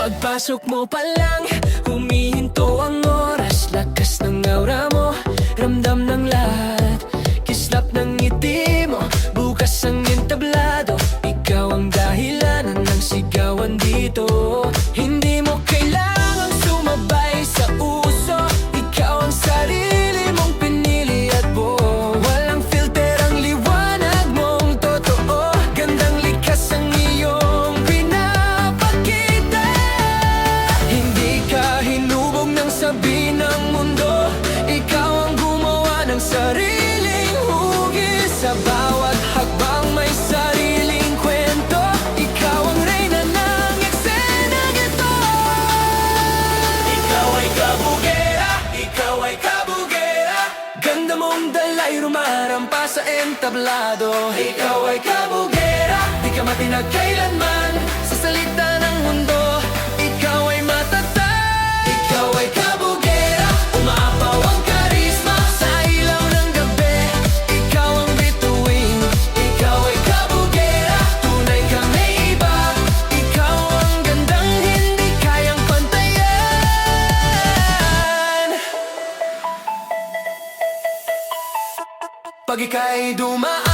Pagpasok mo pa lang, humihinto ang oras. Lakas ng aura mo, ramdam ng lahat. Kislap ng ngiti mo, bukas ang entablado. Ikaw ang dahilan ng sigawan dito. Hindi mo kailangang sumabay sa uso. Ikaw ang sarili mong pinili at buo. Walang filter ang liwanag mong totoo. Gandang likas ang iyong pinapakita. Hindi ka hinubog ng sabi ng mundo. Ikaw ang gumawa ng sariling hugis. Sa bawat hakbang may sariling kwento. Ikaw ang reyna ng eksenang ito. Ikaw ay kabugera, ikaw ay kabugera. Ganda mong dalay rumarampa sa entablado. Ikaw ay kabugera, di ka matinag kailanman. Sa salita ng mundo, ikaw ay matatag. Ikaw ay kabugera, umaapaw ang karisma. Sa ilaw ng gabi, ikaw ang bituin. Ikaw ay kabugera, tunay kang may iba. Ikaw ang gandang hindi kayang pantayan. Pag ika'y dumaan